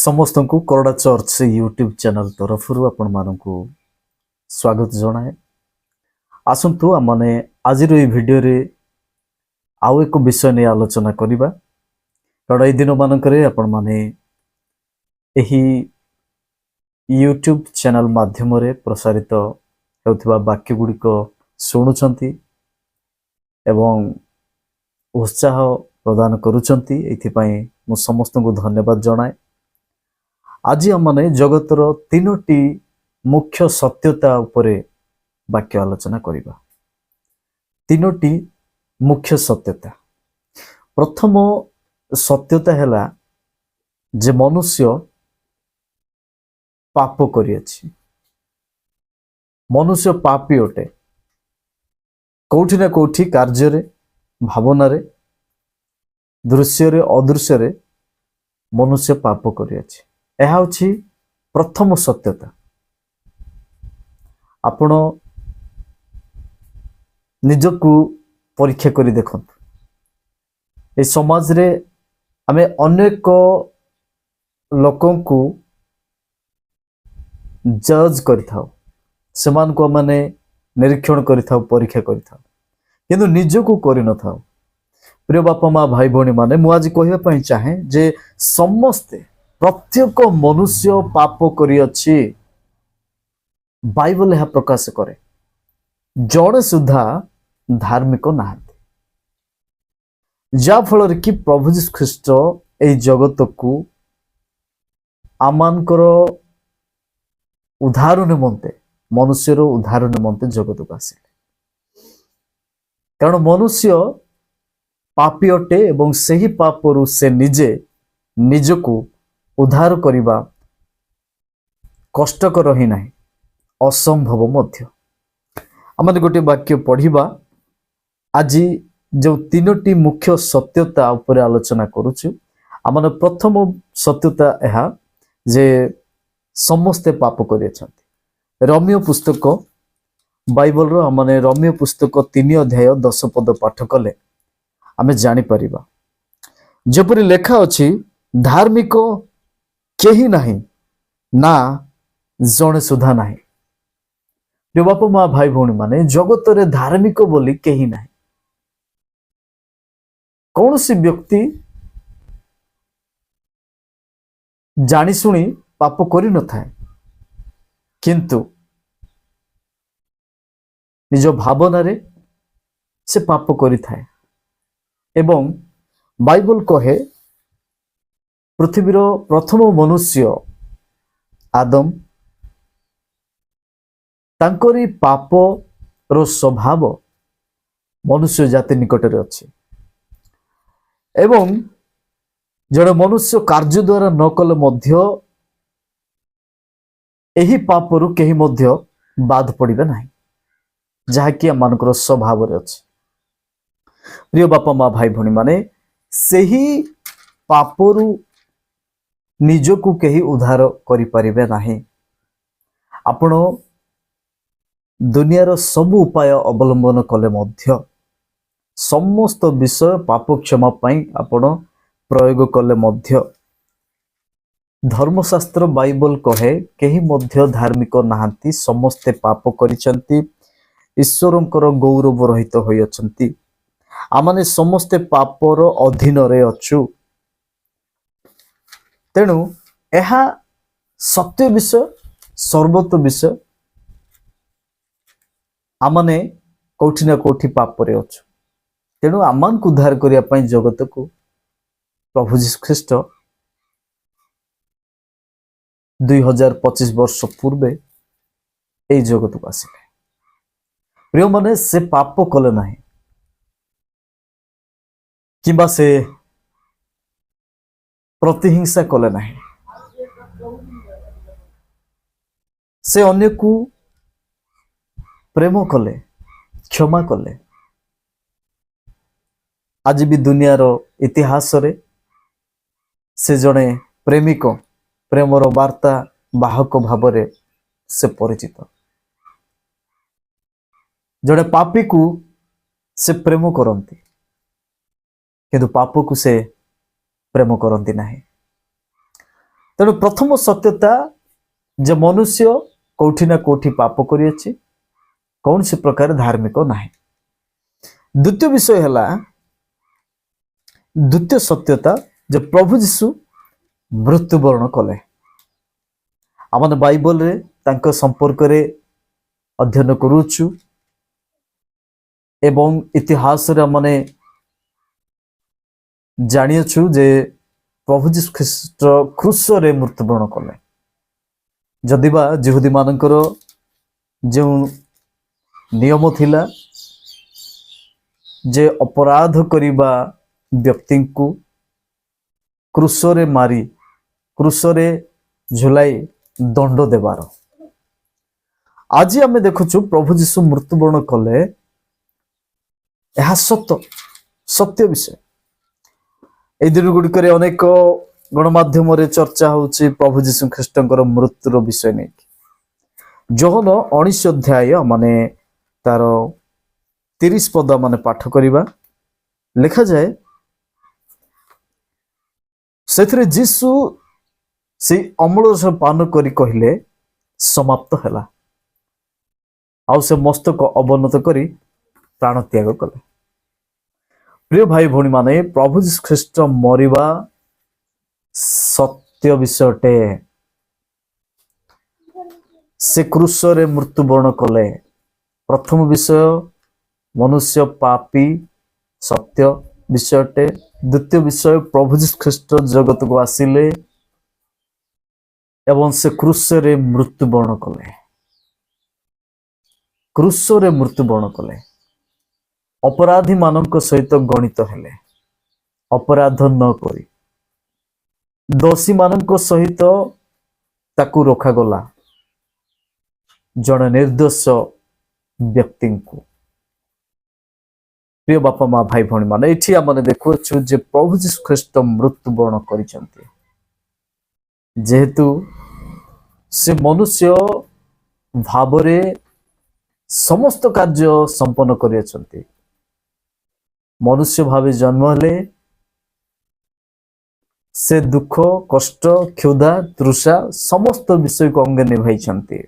समस्त को कोरडा चर्च यूट्यूब चैनल तरफ आपण मानकु स्वागत जनाए। आसंतु आमने आज वीडियो रे आउ एक विषय नहीं आलोचना करिबा। कारण ए दिन मानकरे आपण माने एही यूट्यूब चैनल माध्यम रे प्रसारित होउथिबा वाक्य गुड़िक शुणुचंती एवं उत्साह प्रदान करूचंती। एथिपाई मु समस्त को धन्यवाद जनाए। आज आमने जगतर तीनोटी मुख्य सत्यता उपरे वाक्य आलोचना करिबा। तीनोटी मुख्य सत्यता। प्रथम सत्यता हैला जे मनुष्य पाप करियाछि। मनुष्य पापी अटे। कोठी ना कोठी कार्य रे, भावना रे, दृश्य रे, अदृश्य रे मनुष्य पाप करियाछि। यह होछि प्रथम सत्यता। आपण निजकु परीक्षा करी देखंतु। ए समाज रे आमे अनेक लोकन को जज करिथाउ, समान को माने निरीक्षण करिथाउ, परीक्षा करिथाउ, किंतु निजकु करि न थाउ। प्रिय बापा माँ भाई भौणी माने मु आज कहिबा पई चाहे जे समस्ते प्रत्येक मनुष्य पाप करिअछि। बाइबल यह प्रकाश करे जड़े सुधा धार्मिक नाहंती। जा फल कि प्रभु जीसु ख्रीष्ट ए जगत को आमानकर उद्धार निमंते, मनुष्यर उद्धार निमंते जगत को आसिले। कारण मनुष्य पापी अटे एवं सही पापरु से निजे निजको उद्धार करिबा कष्टकर ही नहीं, असंभव मध्य। आमने गोटे वाक्य पढ़िबा। आज जो तीनोटी मुख्य सत्यता उपरे आलोचना करूछु। आमने प्रथम सत्यता यह जे समस्ते पाप करियछन्ति। रोमियो पुस्तक बाइबल रो आमने रोमियो पुस्तक 3 अध्याय 10 पद पाठ कले आमे जानि परिबा। जेपरि लेखा अछि, धार्मिक केही नहीं, ना जणे सुधा नहीं। जो बापा माँ भाई भौणी माने जगत रे धार्मिक बोली केही नहीं। कौन सी व्यक्ति जानी सुनी पाप करि न थाए, किंतु निज भावना रे से पाप करि थाए। एवं बाइबल कहे पृथ्वीर प्रथम मनुष्य आदम तांकरी पाप रो स्वभाव मनुष्य जाति निकट रे अछि। एवं जड़े मनुष्य कार्य द्वारा न कले मध्य एही पापरु केही मध्य बाद पड़िबे नाही, जहाँकि आमनकर स्वभाव रे अछि। प्रिय बापा माँ भाई भौणी माने सेही पापरु निजकु केही उद्धार करि परिबे नाही। आपण दुनियार सब उपाय अवलंबन कले मध्य समस्त विषय पाप क्षमा पाई आपण प्रयोग कले मध्य धर्मशास्त्र बाइबल कहे केही मध्य धार्मिक नाहंती, समस्ते पाप करिसंती, ईश्वरंकर गौरव रहित होई अछंती। आमाने समस्ते पापर अधीन रे अछु। तेणु एहा सत्य विषय, सर्वत विषय। आमने कोठी ना कोठी पाप रे अछु। तेणु आमान को उद्धार करिया पई जगत को प्रभु जीसु ख्रीष्ट 2025 वर्ष पूर्वे ए जगत को आसिले। प्रिय माने से पाप कले नाही, किंबा से प्रतिहिंसा कले नाही, से अन्य को प्रेम कले, क्षमा कले। आज भी दुनियार इतिहास रे से जड़े प्रेमिक, प्रेमर वार्ता बाहक भावरे से परिचित। जड़े पापी को से प्रेम करती, किंतु पाप को से प्रेम करती नहीं। ତେଣୁ ପ୍ରଥମ ସତ୍ୟତା ଯେ ମନୁଷ୍ୟ କୋଉଠି ନା କୋଉଠି ପାପ କରିଅଛି, କୌଣସି ପ୍ରକାର ଧାର୍ମିକ ନାହିଁ। ଦ୍ୱିତୀୟ ବିଷୟ ହେଲା, ଦ୍ୱିତୀୟ ସତ୍ୟତା ଯେ ପ୍ରଭୁ ଯୀଶୁ ମୃତ୍ୟୁବରଣ କଲେ। ଆମେ ବାଇବଲରେ ତାଙ୍କ ସମ୍ପର୍କରେ ଅଧ୍ୟୟନ କରୁଛୁ ଏବଂ ଇତିହାସରେ ଆମେ ଜାଣିଅଛୁ ଯେ ପ୍ରଭୁ ଯୀଶୁ ଖ୍ରୀଷ୍ଟ କ୍ରୁଶରେ ମୃତ୍ୟୁବରଣ କଲେ। ଯଦିବା ଯିହୁଦୀ ମାନଙ୍କର ଯେଉଁ ନିୟମ ଥିଲା ଯେ ଅପରାଧ କରିବା ବ୍ୟକ୍ତିଙ୍କୁ କ୍ରୁଶରେ ମାରି କ୍ରୁଶରେ ଝୁଲାଇ ଦଣ୍ଡ ଦେବାର, ଆଜି ଆମେ ଦେଖୁଛୁ ପ୍ରଭୁ ଯୀଶୁ ମୃତ୍ୟୁବରଣ କଲେ। ଏହା ସତ୍ୟ ବିଷୟ। এই ଦିନ ଗୁଡ଼ିକରେ ଅନେକ ଗଣମାଧ୍ୟମରେ ଚର୍ଚ୍ଚା ହେଉଛି ପ୍ରଭୁ ଯୀଶୁ ଖ୍ରୀଷ୍ଟଙ୍କର ମୃତ୍ୟୁର ବିଷୟ ନେଇକି। ଯୋହନ 19 ଅଧ୍ୟାୟ ମାନେ ତାର 30 ପଦ ମାନେ ପାଠ କରିବା, ଲେଖାଯାଏ ସେଥିରେ ଯୀଶୁ ସେଇ ଅମ୍ଳ ରସ ପାନ କରି କହିଲେ ସମାପ୍ତ ହେଲା, ଆଉ ସେ ମସ୍ତକ ଅବନତ କରି ପ୍ରାଣ ତ୍ୟାଗ କଲେ। ପ୍ରିୟ ଭାଇ ଭଉଣୀ ମାନେ, ପ୍ରଭୁ ଯୀଶୁ ଖ୍ରୀଷ୍ଟ ମରିବା ସତ୍ୟ ବିଷୟଟେ। ସେ କ୍ରୁଶରେ ମୃତ୍ୟୁବରଣ କଲେ। ପ୍ରଥମ ବିଷୟ ମନୁଷ୍ୟ ପାପୀ, ସତ୍ୟ ବିଷୟଟେ। ଦ୍ୱିତୀୟ ବିଷୟ ପ୍ରଭୁ ଯୀଶୁ ଖ୍ରୀଷ୍ଟ ଜଗତକୁ ଆସିଲେ ଏବଂ ସେ କ୍ରୁଶରେ ମୃତ୍ୟୁବରଣ କଲେ। କ୍ରୁଶରେ ମୃତ୍ୟୁବରଣ କଲେ। ଅପରାଧୀ ମାନଙ୍କ ସହିତ ଗଣିତ ହେଲେ, ଅପରାଧ ନ କରି ଦୋଷୀ ମାନଙ୍କ ସହିତ ତାକୁ ରଖାଗଲା, ଜଣେ ନିର୍ଦ୍ଦୋଷ ବ୍ୟକ୍ତିଙ୍କୁ। ପ୍ରିୟ ବାପା ମା ଭାଇ ଭଉଣୀ ମାନେ, ଏଠି ଆମେ ଦେଖୁଅଛୁ ଯେ ପ୍ରଭୁ ଯୀଶୁ ଖ୍ରୀଷ୍ଟ ମୃତ୍ୟୁବରଣ କରିଛନ୍ତି। ଯେହେତୁ ସେ ମନୁଷ୍ୟ ଭାବରେ ସମସ୍ତ କାର୍ଯ୍ୟ ସମ୍ପନ୍ନ କରିଅଛନ୍ତି, ମନୁଷ୍ୟ ଭାବେ ଜନ୍ମ ହେଲେ ସେ ଦୁଃଖ, କଷ୍ଟ, କ୍ଷୁଧା, ତୃଷା ସମସ୍ତ ବିଷୟକୁ ଅଙ୍ଗେ ନିଭାଇଛନ୍ତି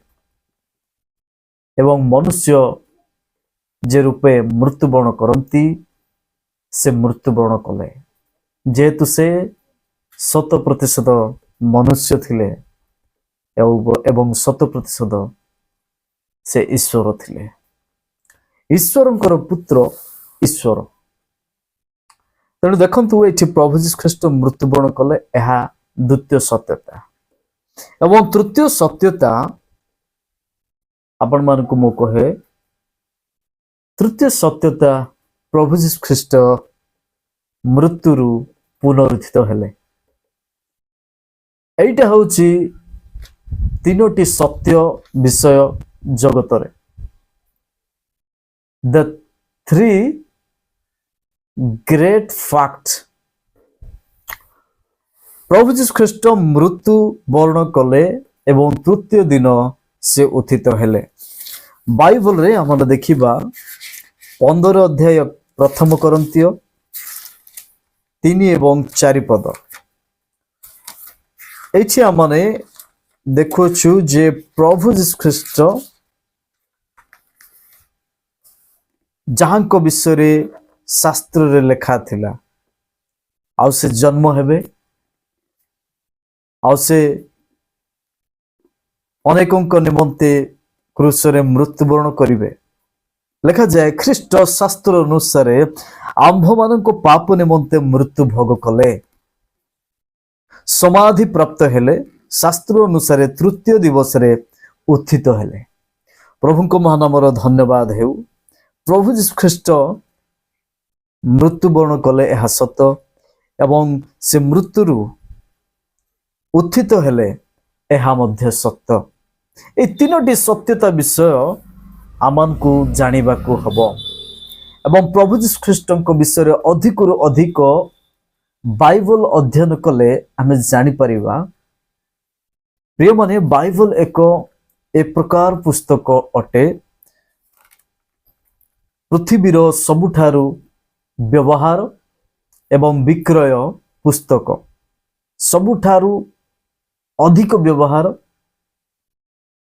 ଏବଂ ମନୁଷ୍ୟ ଯେ ରୂପେ ମୃତ୍ୟୁବରଣ କରନ୍ତି ସେ ମୃତ୍ୟୁବରଣ କଲେ। ଯେହେତୁ ସେ 100% ମନୁଷ୍ୟ ଥିଲେ ଏବଂ 100% ସେ ଈଶ୍ୱର ଥିଲେ, ଈଶ୍ୱରଙ୍କର ପୁତ୍ର ଈଶ୍ୱର। ତେଣୁ ଦେଖନ୍ତୁ, ଏଠି ପ୍ରଭୁ ଯୀଶୁ ଖ୍ରୀଷ୍ଟ ମୃତ୍ୟୁବରଣ କଲେ, ଏହା ଦ୍ୱିତୀୟ ସତ୍ୟତା। ଏବଂ ତୃତୀୟ ସତ୍ୟତା ଆପଣମାନଙ୍କୁ ମୁଁ କହେ, ତୃତୀୟ ସତ୍ୟତା ପ୍ରଭୁ ଯୀଶୁ ଖ୍ରୀଷ୍ଟ ମୃତ୍ୟୁରୁ ପୁନରୁତ୍ଥିତ ହେଲେ। এইটা ହେଉଛି ତିନୋଟି ସତ୍ୟ ବିଷୟ ଜଗତରେ। The three great facts। ପ୍ରଭୁ ଯୀଶୁ ଖ୍ରୀଷ୍ଟ ମୃତ୍ୟୁ ବରଣ କଲେ ଏବଂ ତୃତୀୟ ଦିନ ସେ ଉତ୍ଥିତ ହେଲେ। ବାଇବଲରେ ଆମେ ଦେଖିବା 15 ଅଧ୍ୟାୟ 1 କରିନ୍ଥୀୟ 3 ଏବଂ 4 ପଦ। ଏଠି ଆମେ ଦେଖୁଛୁ ଯେ ପ୍ରଭୁ ଯୀଶୁ ଖ୍ରୀଷ୍ଟ ଯାହାଙ୍କ ବିଷୟରେ ଶାସ୍ତ୍ରରେ ଲେଖା ଥିଲା, ଆଉ ସେ ଜନ୍ମ ହେବେ, ଆଉ ସେ ଅନେକଙ୍କ ନିମନ୍ତେ କ୍ରୁଶରେ ମୃତ୍ୟୁବରଣ କରିବେ। ଲେଖାଯାଏ ଖ୍ରୀଷ୍ଟ ଶାସ୍ତ୍ର ଅନୁସାରେ ଆମ୍ଭମାନଙ୍କ ପାପ ନିମନ୍ତେ ମୃତ୍ୟୁ ଭୋଗ କଲେ, ସମାଧି ପ୍ରାପ୍ତ ହେଲେ, ଶାସ୍ତ୍ର ଅନୁସାରେ ତୃତୀୟ ଦିବସରେ ଉତ୍ଥିତ ହେଲେ। ପ୍ରଭୁଙ୍କ ମହାନାମର ଧନ୍ୟବାଦ ହେଉ। ପ୍ରଭୁ ଯୀଶୁ ଖ୍ରୀଷ୍ଟ ମୃତ୍ୟୁବରଣ କଲେ, ଏହା ସତ, ଏବଂ ସେ ମୃତ୍ୟୁରୁ ଉତ୍ଥିତ ହେଲେ, ଏହା ମଧ୍ୟ ସତ୍ୟ। এই ତିନୋଟି ସତ୍ୟତା ବିଷୟ ଆମକୁ ଜାଣିବାକୁ ହେବ ଏବଂ ପ୍ରଭୁ ଯୀଶୁ ଖ୍ରୀଷ୍ଟଙ୍କ ବିଷୟରେ ଅଧିକରୁ ଅଧିକ ବାଇବଲ ଅଧ୍ୟୟନ କଲେ ଆମେ ଜାଣିପାରିବା। ପ୍ରିୟମାନେ, ବାଇବଲ ଏକ ଏ ପ୍ରକାର ପୁସ୍ତକ ଅଟେ, ପୃଥିବୀର ସବୁଠାରୁ ବ୍ୟବହାର ଏବଂ ବିକ୍ରୟ ପୁସ୍ତକ, ସବୁଠାରୁ अधिक व्यवहार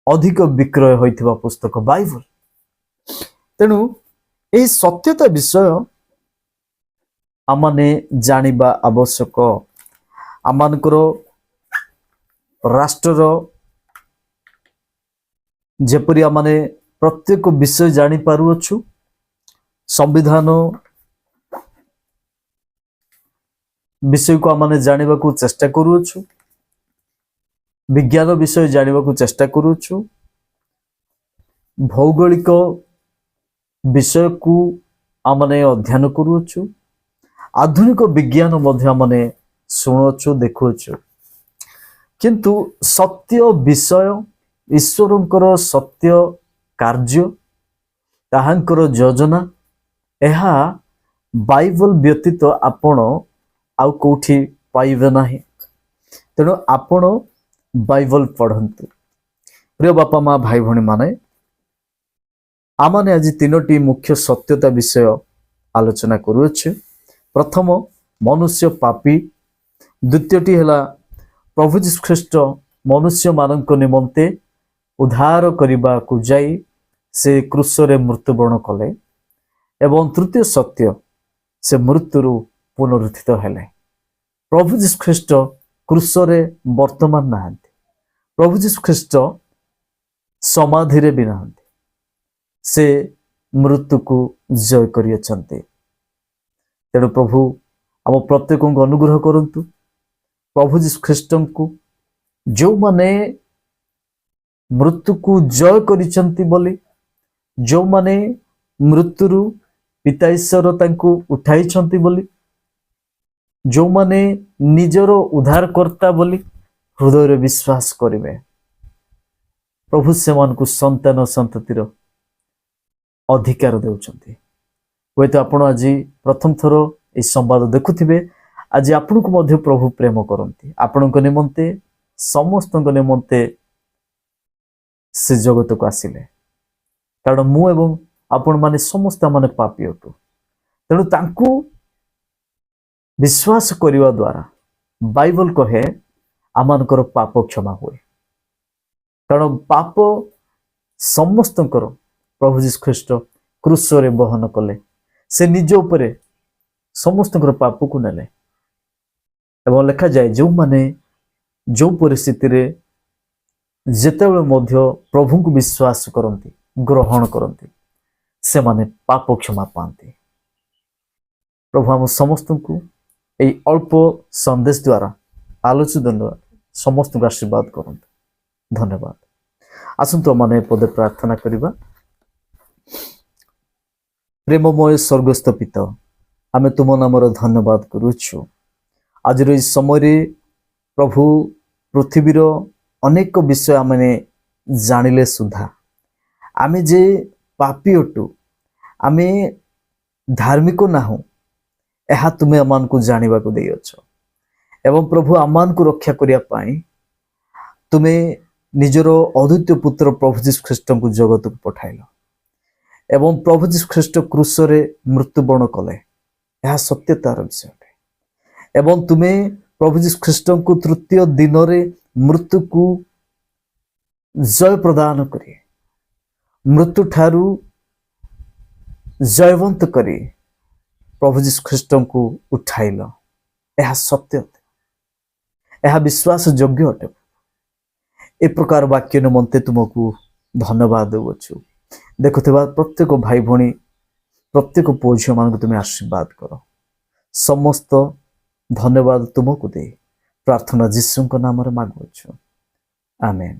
अधिक विक्रय होइथिबा पुस्तक बाइबल। तेणु यही सत्यता विषय आमने जानिबा आवश्यक। आमनकर राष्ट्र जेपरि आमने प्रत्येक विषय जानी पारुअछु, संविधान विषय को आमने जानिबा को चेष्टा करूछु, विज्ञान विषय जानिबा को चेष्टा करूछु, भौगोलिक विषय को आमने अध्ययन करूछु, आधुनिक विज्ञान मध्य आमने शुणुछु देखुछु। किंतु सत्य विषय ईश्वरंकर सत्य कार्य ताहांकर योजना एहा बाइबल व्यतीत आपण आउ कोठी पाइबे नाही। तेणु आपण बाइबल पढ़ंतु। प्रिय बापा माँ भाई भणी माने आमने आज तीनोटी मुख्य सत्यता विषय आलोचना करूछु। प्रथम मनुष्य पापी, द्वितीयटी हैला प्रभु यीशु ख्रीष्ट मनुष्य मानक निमंते उद्धार करने को जाई से क्रूसरे मृत्युवरण कले, एवं तृतीय सत्य से मृत्युरु पुनरुत्थित हेले। प्रभु यीशु ख्रीष्ट क्रूसरे वर्तमान नाहंती, प्रभु यीशु ख्रीष्ट समाधि रे भी नाहंती, से मृत्यु को जय करियछंती। तेणु प्रभु आम प्रत्येक को अनुग्रह करंतु। प्रभु यीशु ख्रीष्ट को जो माने मृत्यु को जय करिसंती बोली, जो माने मृत्युरु पिता ईश्वर तांको उठाइछंती बोली, जो माने निजर उद्धारकर्ता बोली हृदय रे विश्वास करिवे, प्रभु सेमान को संतान संततिर अधिकार देउछंती। हुए तो आपण आज प्रथम थर ए संवाद देखुथिबे, आज आपण को मध्य प्रभु प्रेम करंती। आपण को निमंते समस्त को निमंते से जगत को आसिले, कारण मु एवं आपण माने समस्त माने पापी अटु। तेणु तांको विश्वास करिवा द्वारा बाइबल कहे आमानकर पाप क्षमा हुए, कारण पाप समस्तकर प्रभु यीशु ख्रीष्ट क्रूस रे बहन कले। से निज उपरे समस्तकर पाप को नेले, एवं लिखा जाए जो माने जो परिस्थिति रे जेतेबेले मध्य प्रभु को विश्वास करंती, ग्रहण करंती, से माने पाप क्षमा पाती। प्रभु हम समस्त को यही अल्प संदेश द्वारा आलोचित द्वारा समस्त को आशीर्वाद करंतु। धन्यवाद। आसंतु माने पदे प्रार्थना करिबा। प्रेममय स्वर्गस्थ पिता, आमे तुम नामर धन्यवाद करूछु। आज समय प्रभु पृथ्वीर अनेक विषय आमने जानिले सुधा आमे जे पापी अटु, आमे धार्मिक नाहु, एहा तुमे आमान को जानिबा को देई अछ। एवं प्रभु आमान को रक्षा करिया पाई तुमे निजर अद्वितीय पुत्र प्रभु यीशु ख्रीष्ट को जगत को पठाइल, एवं प्रभु यीशु ख्रीष्ट क्रूस रे मृत्युवरण कले, यह सत्यतार विषय। एवं तुमे प्रभु यीशु ख्रीष्ट को तृतीय दिन रे मृत्यु को जय प्रदान करी, मृत्यु ठारू जयवंत करी प्रभु यीशु ख्रीष्ट को उठाइल। यह सत्य, यह विश्वास योग्य अटे। ए प्रकार वाक्य निमंते तुमको धन्यवाद देउछु। देखुथिबा प्रत्येक भाई भणी, प्रत्येक पुओ झियो मान को तुम आशीर्वाद कर। समस्त धन्यवाद तुमको दे प्रार्थना यीशु नाम रे मांगुछु। आमेन।